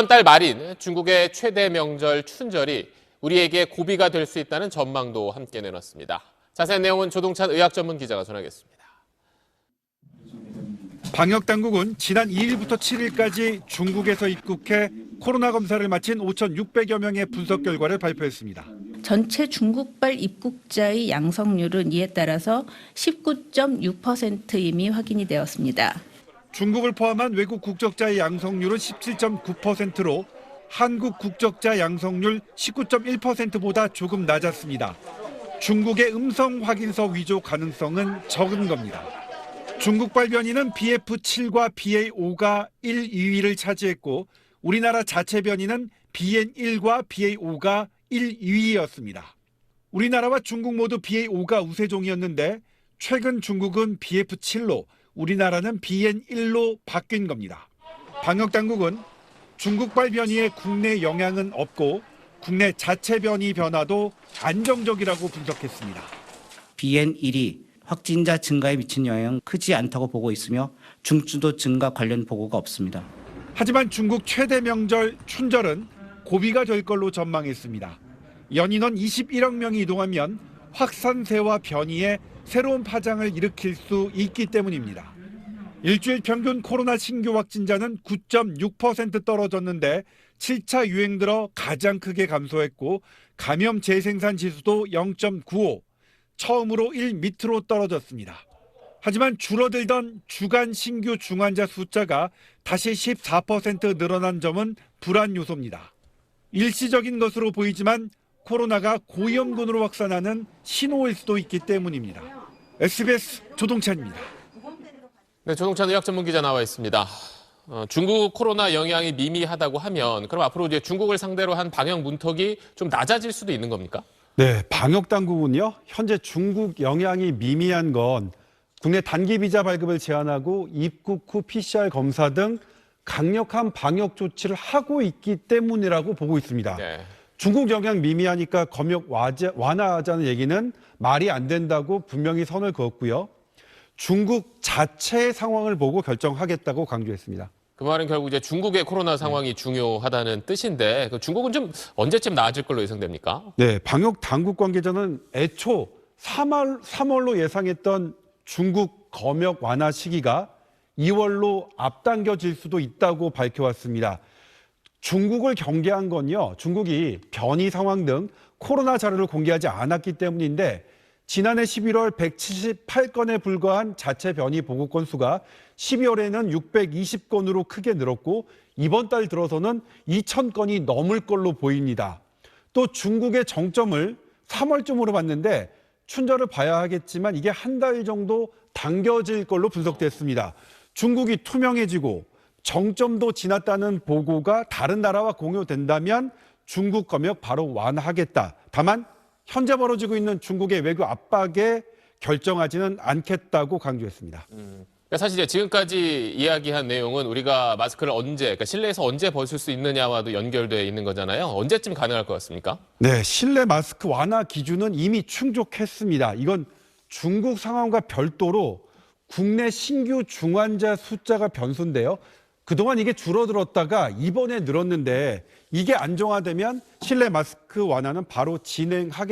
이번 달 말인 중국의 최대 명절 춘절이 우리에게 고비가 될 수 있다는 전망도 함께 내놨습니다. 자세한 내용은 조동찬 의학 전문 기자가 전하겠습니다. 방역당국은 지난 2일부터 7일까지 중국에서 입국해 코로나 검사를 마친 5,600여 명의 분석 결과를 발표했습니다. 전체 중국발 입국자의 양성률은 이에 따라서 19.6% 이미 확인이 되었습니다. 중국을 포함한 외국 국적자의 양성률은 17.9%로 한국 국적자 양성률 19.1%보다 조금 낮았습니다. 중국의 음성 확인서 위조 가능성은 적은 겁니다. 중국발 변이는 BF7과 BA5가 1, 2위를 차지했고 우리나라 자체 변이는 BN1과 BA5가 1, 2위였습니다. 우리나라와 중국 모두 BA5가 우세종이었는데 최근 중국은 BF7로 우리나라는 BN1로 바뀐 겁니다. 방역당국은 중국발 변이에 국내 영향은 없고 국내 자체 변이 변화도 안정적이라고 분석했습니다. BN1이 확진자 증가에 미친 영향은 크지 않다고 보고 있으며 중증도 증가 관련 보고가 없습니다. 하지만 중국 최대 명절 춘절은 고비가 될 걸로 전망했습니다. 연인원 21억 명이 이동하면 확산세와 변이에 새로운 파장을 일으킬 수 있기 때문입니다. 일주일 평균 코로나 신규 확진자는 9.6% 떨어졌는데 7차 유행 들어 가장 크게 감소했고 감염 재생산 지수도 0.95, 처음으로 1 밑으로 떨어졌습니다. 하지만 줄어들던 주간 신규 중환자 숫자가 다시 14% 늘어난 점은 불안 요소입니다. 일시적인 것으로 보이지만 코로나가 고위험군으로 확산하는 신호일 수도 있기 때문입니다. SBS 조동찬입니다. 네, 조동찬 의학 전문 기자 나와 있습니다. 중국 코로나 영향이 미미하다고 하면 그럼 앞으로 이제 중국을 상대로 한 방역 문턱이 좀 낮아질 수도 있는 겁니까? 네, 방역당국은요, 현재 중국 영향이 미미한 건 국내 단기 비자 발급을 제한하고 입국 후 PCR 검사 등 강력한 방역 조치를 하고 있기 때문이라고 보고 있습니다. 네. 중국 영향 미미하니까 검역 완화하자는 얘기는 말이 안 된다고 분명히 선을 그었고요. 중국 자체의 상황을 보고 결정하겠다고 강조했습니다. 그 말은 결국 이제 중국의 코로나 상황이 중요하다는 뜻인데 중국은 좀 언제쯤 나아질 걸로 예상됩니까? 네, 방역 당국 관계자는 애초 3월로 예상했던 중국 검역 완화 시기가 2월로 앞당겨질 수도 있다고 밝혀왔습니다. 중국을 경계한 건요, 중국이 변이 상황 등 코로나 자료를 공개하지 않았기 때문인데 지난해 11월 178건에 불과한 자체 변이 보고 건수가 12월에는 620건으로 크게 늘었고 이번 달 들어서는 2,000건이 넘을 걸로 보입니다. 또 중국의 정점을 3월쯤으로 봤는데 춘절을 봐야 하겠지만 이게 한 달 정도 당겨질 걸로 분석됐습니다. 중국이 투명해지고 정점도 지났다는 보고가 다른 나라와 공유된다면 중국 검역 바로 완화하겠다. 다만 현재 벌어지고 있는 중국의 외교 압박에 결정하지는 않겠다고 강조했습니다. 사실 이제 지금까지 이야기한 내용은 우리가 마스크를 언제, 그러니까 실내에서 언제 벗을 수 있느냐와도 연결돼 있는 거잖아요. 언제쯤 가능할 것 같습니까? 네, 실내 마스크 완화 기준은 이미 충족했습니다. 이건 중국 상황과 별도로 국내 신규 중환자 숫자가 변수인데요. 그동안 이게 줄어들었다가 이번에 늘었는데 이게 안정화되면 실내 마스크 완화는 바로 진행하겠습니다.